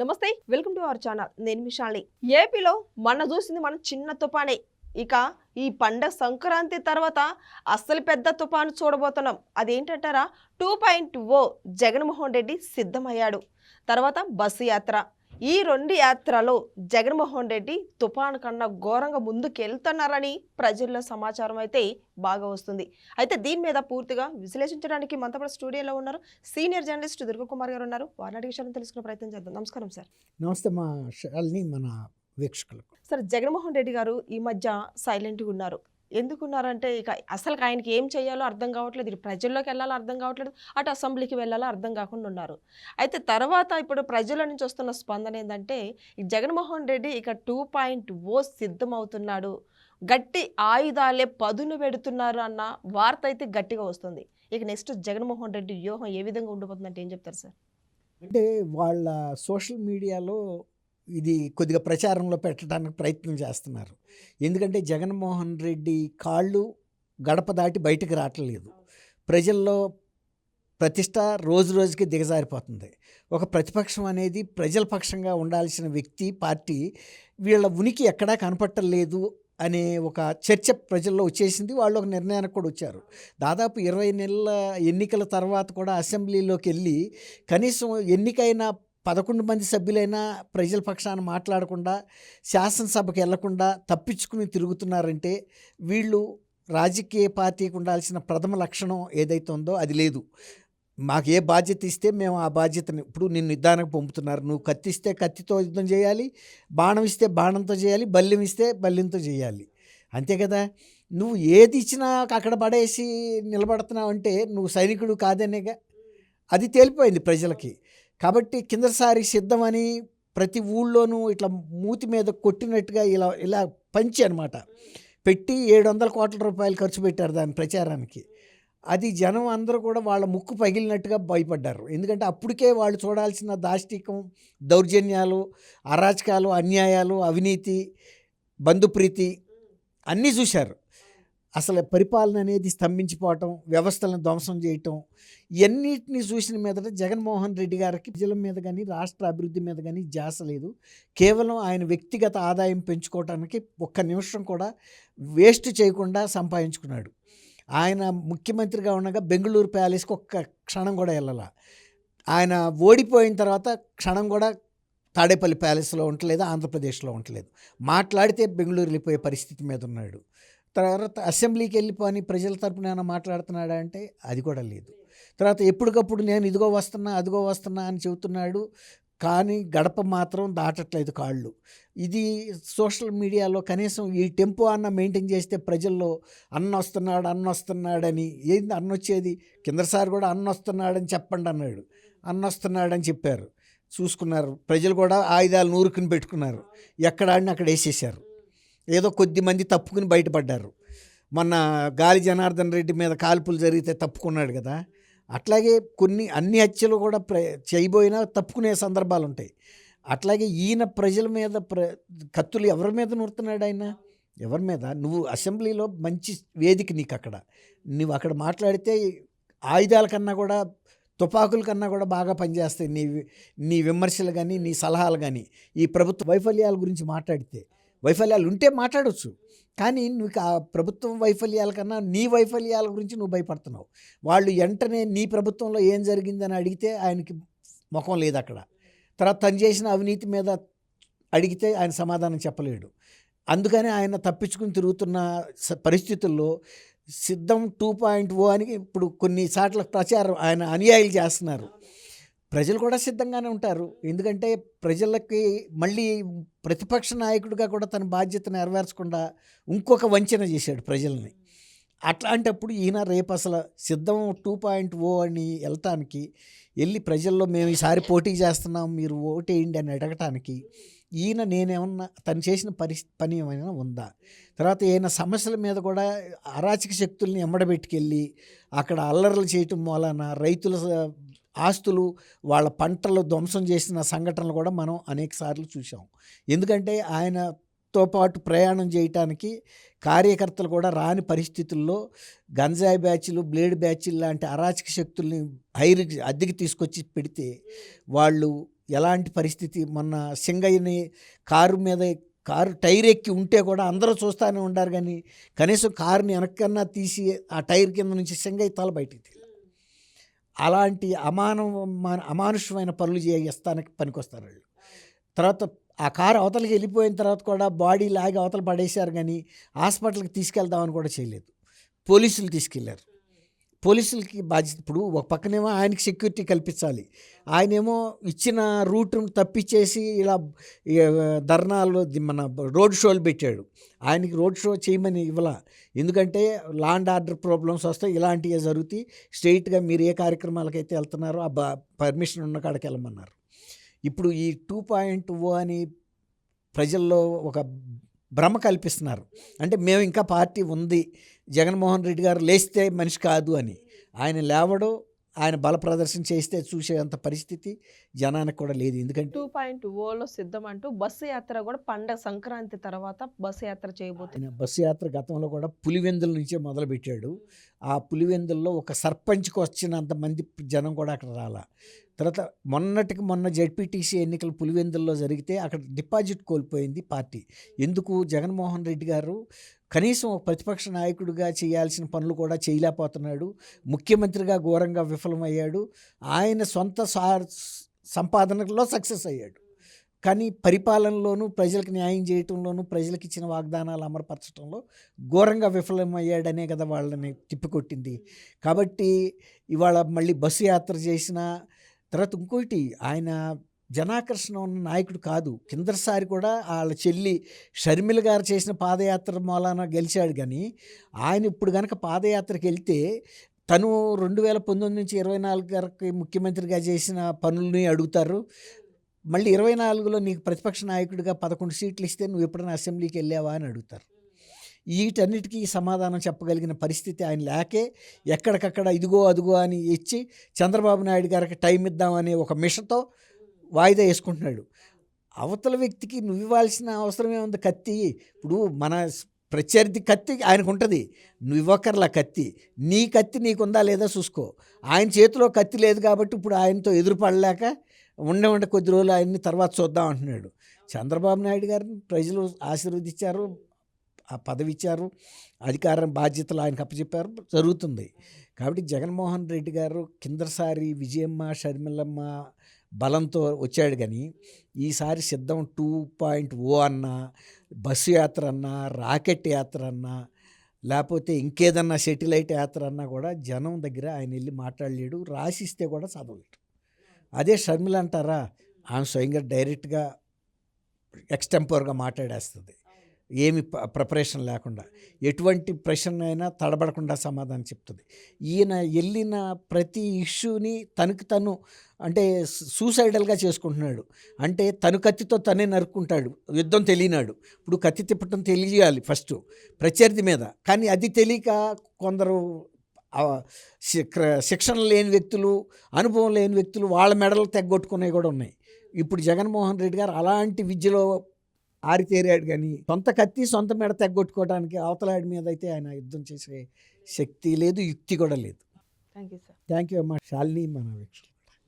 నమస్తే, welcome to our channel. నేను మిషాల్ని. ఏపీలో మన చూసింది మనం చిన్న తుఫానే. ఇక ఈ పండగ సంక్రాంతి తర్వాత అస్సలు పెద్ద తుఫాను చూడబోతున్నాం. అదేంటంటారా? 2.0 జగన్మోహన్ రెడ్డి సిద్ధమయ్యాడు. తర్వాత బస్సు యాత్ర. ఈ రెండు యాత్రలో జగన్మోహన్ రెడ్డి తుఫాను కన్నా ఘోరంగా ముందుకెళ్తున్నారని ప్రజల్లో సమాచారం అయితే బాగా వస్తుంది. అయితే దీని మీద పూర్తిగా విశ్లేషించడానికి మనతో పాటు స్టూడియోలో ఉన్నారు సీనియర్ జర్నలిస్ట్ దుర్గకుమార్ గారు ఉన్నారు. వారిని అడిగి విషయాలను తెలుసుకునే ప్రయత్నం చేద్దాం. నమస్కారం సార్. నమస్తే మా షాల్ని, మన వీక్షకులకు. సార్, జగన్మోహన్ రెడ్డి గారు ఈ మధ్య సైలెంట్గా ఉన్నారు. ఎందుకున్నారంటే ఇక అసలు ఆయనకి ఏం చేయాలో అర్థం కావట్లేదు. ఇటు ప్రజల్లోకి వెళ్ళాలో అర్థం కావట్లేదు, అటు అసెంబ్లీకి వెళ్ళాలో అర్థం కాకుండా ఉన్నారు. అయితే తర్వాత ఇప్పుడు ప్రజల నుంచి వస్తున్న స్పందన ఏంటంటే ఈ జగన్మోహన్ రెడ్డి ఇక 2.0 సిద్ధమవుతున్నాడు, గట్టి ఆయుధాలే పదును పెడుతున్నారు అన్న వార్త అయితే గట్టిగా వస్తుంది. ఇక నెక్స్ట్ జగన్మోహన్ రెడ్డి వ్యూహం ఏ విధంగా ఉండిపోతుందంటే ఏం చెప్తారు సార్? అంటే వాళ్ళ సోషల్ మీడియాలో ఇది కొద్దిగా ప్రచారంలో పెట్టడానికి ప్రయత్నం చేస్తున్నారు. ఎందుకంటే జగన్మోహన్ రెడ్డి కాళ్ళు గడప దాటి బయటకు రావట్లేదు. ప్రజల్లో ప్రతిష్ట రోజు రోజుకి దిగజారిపోతుంది. ఒక ప్రతిపక్షం అనేది ప్రజల పక్షంగా ఉండాల్సిన వ్యక్తి, పార్టీ వీళ్ళ ఉనికి ఎక్కడా కనపట్టలేదు అనే ఒక చర్చ ప్రజల్లో వచ్చేసింది. వాళ్ళు ఒక నిర్ణయానికి కూడా వచ్చారు. దాదాపు 20 నెలల ఎన్నికల తర్వాత కూడా అసెంబ్లీలోకి వెళ్ళి కనీసం ఎన్నికైన 11 మంది సభ్యులైనా ప్రజల పక్షాన మాట్లాడకుండా, శాసనసభకు వెళ్లకుండా తప్పించుకుని తిరుగుతున్నారంటే వీళ్ళు రాజకీయ పార్టీకి ఉండాల్సిన ప్రథమ లక్షణం ఏదైతే ఉందో అది లేదు. మాకు ఏ బాధ్యత ఇస్తే మేము ఆ బాధ్యతని, ఇప్పుడు నిన్ను యుద్ధానికి పంపుతున్నారు, నువ్వు కత్తి ఇస్తే కత్తితో యుద్ధం చేయాలి, బాణం ఇస్తే బాణంతో చేయాలి, బల్యం ఇస్తే బల్యంతో చేయాలి, అంతే కదా. నువ్వు ఏది ఇచ్చినా అక్కడ పడేసి నిలబడుతున్నావు అంటే నువ్వు సైనికుడు కాదనేగా. అది తేలిపోయింది ప్రజలకి. కాబట్టి కిందసారి సిద్ధమని ప్రతి ఊళ్ళోనూ ఇట్లా మూతి మీద కొట్టినట్టుగా ఇలా ఇలా పంచి అనమాట పెట్టి 700 కోట్ల రూపాయలు ఖర్చు పెట్టారు దాని ప్రచారానికి. అది జనం అందరూ కూడా వాళ్ళ ముక్కు పగిలినట్టుగా భయపడ్డారు. ఎందుకంటే అప్పటికే వాళ్ళు చూడాల్సిన దాష్టికం, దౌర్జన్యాలు, అరాచకాలు, అన్యాయాలు, అవినీతి, బంధుప్రీతి అన్నీ చూశారు. అసలు పరిపాలన అనేది స్తంభించిపోవటం, వ్యవస్థలను ధ్వంసం చేయటం, ఇవన్నిటిని చూసిన మీదట జగన్మోహన్ రెడ్డి గారికి ప్రజల మీద కానీ రాష్ట్ర అభివృద్ధి మీద కానీ ధ్యాస లేదు. కేవలం ఆయన వ్యక్తిగత ఆదాయం పెంచుకోవడానికి ఒక్క నిమిషం కూడా వేస్ట్ చేయకుండా సంపాదించుకున్నాడు. ఆయన ముఖ్యమంత్రిగా ఉండగా బెంగళూరు ప్యాలెస్కి ఒక్క క్షణం కూడా వెళ్ళాల. ఆయన ఓడిపోయిన తర్వాత క్షణం కూడా తాడేపల్లి ప్యాలెస్లో ఉండలేదు, ఆంధ్రప్రదేశ్లో ఉండలేదు. మాట్లాడితే బెంగళూరు వెళ్ళిపోయే పరిస్థితి మీద ఉన్నాడు. తర్వాత అసెంబ్లీకి వెళ్ళిపోని ప్రజల తరపున ఏమైనా మాట్లాడుతున్నాడా అంటే అది కూడా లేదు. తర్వాత ఎప్పటికప్పుడు నేను ఇదిగో వస్తున్నా అదిగో వస్తున్నా అని చెబుతున్నాడు, కానీ గడప మాత్రం దాటట్లేదు కాళ్ళు. ఇది సోషల్ మీడియాలో కనీసం ఈ టెంపో అన్న మెయింటైన్ చేస్తే ప్రజల్లో అన్న వస్తున్నాడని, ఏంది అన్న వచ్చేది? కిందసారి కూడా అన్న వస్తున్నాడని చెప్పండి అన్నాడు, అన్న వస్తున్నాడని చెప్పారు, చూసుకున్నారు. ప్రజలు కూడా ఆయుధాలు నూరుకుని పెట్టుకున్నారు, ఎక్కడ ఆడిని అక్కడ వేసేసారు. ఏదో కొద్ది మంది తప్పుకుని బయటపడ్డారు. మొన్న గాలి జనార్దన్ రెడ్డి మీద కాల్పులు జరిగితే తప్పుకున్నాడు కదా, అట్లాగే అన్ని హత్యలు కూడా చేయబోయినా తప్పుకునే సందర్భాలు ఉంటాయి. అట్లాగే ఈయన ప్రజల మీద కత్తులు ఎవరి మీద నూరుతున్నాడు? ఆయన ఎవరి మీద? నువ్వు అసెంబ్లీలో మంచి వేదిక, నీకు అక్కడ నువ్వు అక్కడ మాట్లాడితే ఆయుధాల కన్నా కూడా, తుపాకుల కన్నా కూడా బాగా పనిచేస్తాయి నీ విమర్శలు కానీ, నీ సలహాలు కానీ. ఈ ప్రభుత్వ వైఫల్యాల గురించి మాట్లాడితే, వైఫల్యాలు ఉంటే మాట్లాడవచ్చు, కానీ నువ్వు ఆ ప్రభుత్వం వైఫల్యాల కన్నా నీ వైఫల్యాల గురించి నువ్వు భయపడుతున్నావు. వాళ్ళు వెంటనే నీ ప్రభుత్వంలో ఏం జరిగిందని అడిగితే ఆయనకి ముఖం లేదు అక్కడ. తర్వాత తను చేసిన అవినీతి మీద అడిగితే ఆయన సమాధానం చెప్పలేడు. అందుకని ఆయన తప్పించుకుని తిరుగుతున్న పరిస్థితుల్లో సిద్ధం 2.0 అని ఇప్పుడు కొన్నిసార్లు ప్రచారం ఆయన అనుయాయులు చేస్తున్నారు. ప్రజలు కూడా సిద్ధంగానే ఉంటారు. ఎందుకంటే ప్రజలకి మళ్ళీ ప్రతిపక్ష నాయకుడిగా కూడా తన బాధ్యత నెరవేర్చకుండా ఇంకొక వంచన చేశాడు ప్రజల్ని. అట్లాంటప్పుడు ఈయన రేపు అసలు సిద్ధం 2.0 అని వెళ్ళి ప్రజల్లో మేము ఈసారి పోటీ చేస్తున్నాం, మీరు ఓటేయండి అని అడగటానికి ఈయన నేనేమన్నా తను చేసిన పని ఏమైనా ఉందా? తర్వాత ఈయన సమస్యల మీద కూడా అరాచక శక్తుల్ని ఎమ్మడబెట్టుకెళ్ళి అక్కడ అల్లర్లు చేయటం మూలాన రైతుల ఆస్తులు, వాళ్ళ పంటలు ధ్వంసం చేసిన సంఘటనలు కూడా మనం అనేక సార్లు చూసాం. ఎందుకంటే ఆయనతో పాటు ప్రయాణం చేయటానికి కార్యకర్తలు కూడా రాని పరిస్థితుల్లో గంజాయి బ్యాచ్లు, బ్లేడ్ బ్యాచ్లు లాంటి అరాచక శక్తుల్ని అద్దెకి తీసుకొచ్చి పెడితే వాళ్ళు ఎలాంటి పరిస్థితి, మొన్న సింగయ్యని కారు టైర్ ఎక్కి ఉంటే కూడా అందరూ చూస్తూనే ఉండారు, కానీ కనీసం కారుని వెనక్కన్నా తీసి ఆ టైర్ కింద నుంచి సింగయ్య తల బయటికి తీయాలి. అలాంటి అమానుషమైన పనులు చేస్తానికి పనికొస్తారు వాళ్ళు. తర్వాత ఆ కారు అవతలకి వెళ్ళిపోయిన తర్వాత కూడా బాడీ లాగి అవతల పడేశారు, కానీ హాస్పిటల్కి తీసుకెళ్దామని కూడా చేయలేదు. పోలీసులు తీసుకెళ్లారు. పోలీసులకి బాధ్యత. ఇప్పుడు ఒక పక్కనేమో ఆయనకి సెక్యూరిటీ కల్పించాలి, ఆయనేమో ఇచ్చిన రూట్ను తప్పించేసి ఇలా ధర్నాలు మన రోడ్ షోలు పెట్టాడు. ఆయనకి రోడ్ షో చేయమని ఇవ్వాల, ఎందుకంటే లా అండ్ ఆర్డర్ ప్రాబ్లమ్స్ వస్తాయి, ఇలాంటివి జరుగుతాయి. స్ట్రైట్గా మీరు ఏ కార్యక్రమాలకైతే వెళ్తున్నారో ఆ పర్మిషన్ ఉన్న కాడికి వెళ్ళమన్నారు. ఇప్పుడు ఈ 2.0 అని ప్రజల్లో ఒక భ్రమ కల్పిస్తున్నారు. అంటే మేము ఇంకా పార్టీ ఉంది, జగన్మోహన్ రెడ్డి గారు లేస్తే మనిషి కాదు అని. ఆయన లేవడం, ఆయన బల ప్రదర్శన చేస్తే చూసేంత పరిస్థితి జనానికి కూడా లేదు. ఎందుకంటే 2.0లో సిద్ధం అంటూ బస్సు యాత్ర కూడా పండగ సంక్రాంతి తర్వాత బస్సు యాత్ర చేయబోతుంది. ఆయన బస్సు యాత్ర గతంలో కూడా పులివెందుల నుంచే మొదలుపెట్టాడు. ఆ పులివెందుల్లో ఒక సర్పంచ్కి వచ్చినంత మంది జనం కూడా అక్కడ రాలా. తర్వాత మొన్న జెడ్పీటీసీ ఎన్నికలు పులివెందుల్లో జరిగితే అక్కడ డిపాజిట్ కోల్పోయింది పార్టీ. ఎందుకు? జగన్మోహన్ రెడ్డి గారు కనీసం ఒక ప్రతిపక్ష నాయకుడిగా చేయాల్సిన పనులు కూడా చేయలేకపోతున్నాడు. ముఖ్యమంత్రిగా ఘోరంగా విఫలమయ్యాడు. ఆయన సొంత సంపాదనలో సక్సెస్ అయ్యాడు, కానీ పరిపాలనలోనూ ప్రజలకు న్యాయం చేయటంలోనూ ప్రజలకు ఇచ్చిన వాగ్దానాలు అమలుపరచడంలో ఘోరంగా విఫలమయ్యాడనే కదా వాళ్ళని తిప్పికొట్టింది. కాబట్టి ఇవాళ మళ్ళీ బస్సు యాత్ర చేసిన తర్వాత ఇంకోటి, ఆయన జనాకర్షణ ఉన్న నాయకుడు కాదు. కిందసారి కూడా వాళ్ళ చెల్లి షర్మిల గారు చేసిన పాదయాత్ర మూలాన గెలిచాడు, కానీ ఆయన ఇప్పుడు కనుక పాదయాత్రకి వెళ్తే తను 2019 నుంచి 24 వరకు ముఖ్యమంత్రిగా చేసిన పనుల్ని అడుగుతారు. మళ్ళీ 24లో నీకు ప్రతిపక్ష నాయకుడిగా 11 సీట్లు ఇస్తే నువ్వు ఎప్పుడైనా అసెంబ్లీకి వెళ్ళావా అని అడుగుతారు. వీటన్నిటికీ సమాధానం చెప్పగలిగిన పరిస్థితి ఆయన లేకే ఎక్కడికక్కడ ఇదిగో అదిగో అని ఇచ్చి చంద్రబాబు నాయుడు గారికి టైం ఇద్దామనే ఒక మిషతో వాయిదా వేసుకుంటున్నాడు. అవతల వ్యక్తికి నువ్వు ఇవ్వాల్సిన అవసరం ఏముంది? కత్తి. ఇప్పుడు మన ప్రత్యర్థి కత్తి ఆయనకు ఉంటుంది, నువ్వు ఇవ్వకర్లా కత్తి. నీ కత్తి నీకుందా లేదా చూసుకో. ఆయన చేతిలో కత్తి లేదు కాబట్టి ఇప్పుడు ఆయనతో ఎదురుపడలేక ఉండే కొద్ది రోజులు ఆయన్ని తర్వాత చూద్దాం అంటున్నాడు. చంద్రబాబు నాయుడు గారిని ప్రజలు ఆశీర్వదించారు, ఆ పదవి ఇచ్చారు, అధికారం బాధ్యతలు ఆయనకు అప్పచెప్పారు, జరుగుతుంది. కాబట్టి జగన్మోహన్ రెడ్డి గారు కిందసారి విజయమ్మ షర్మిలమ్మ బలంతో వచ్చాడు, కానీ ఈసారి సిద్ధం 2.0 అన్నా, బస్సు యాత్ర అన్నా, రాకెట్ యాత్ర అన్నా, లేకపోతే ఇంకేదన్నా సెటిలైట్ యాత్ర అన్నా కూడా జనం దగ్గర ఆయన వెళ్ళి మాట్లాడలేడు, రాసిస్తే కూడా చదవలేడు. అదే షర్మిల అంటారా, ఆమె స్వయంగా డైరెక్ట్గా ఎక్స్టెంపోర్గా మాట్లాడేస్తుంది, ఏమి ప్రిపరేషన్ లేకుండా, ఎటువంటి ప్రశ్న అయినా తడబడకుండా సమాధానం చెప్తుంది. ఈయన వెళ్ళిన ప్రతి ఇష్యూని తనకు తను అంటే సూసైడల్గా చేసుకుంటున్నాడు. అంటే తను కత్తితో తనే నరుక్కుంటాడు, యుద్ధం తెలియనాడు. ఇప్పుడు కత్తి తిప్పటం తెలియాలి ఫస్ట్ ప్రత్యర్థి మీద, కానీ అది తెలియక కొందరు శిక్షణ లేని వ్యక్తులు, అనుభవం లేని వ్యక్తులు వాళ్ళ మెడలు తెగ్గొట్టుకునేవి కూడా ఉన్నాయి. ఇప్పుడు జగన్మోహన్ రెడ్డి గారు అలాంటి విద్యలో ఆరితేరాడు, కానీ సొంత కత్తి సొంత మెడ తెగ్గొట్టుకోవడానికి అవతలాడి మీద అయితే ఆయన యుద్ధం చేసే శక్తి లేదు, యుక్తి కూడా లేదు. Thank you sir. Thank you అమ్మా. శాలిని మన వీక్షకులు.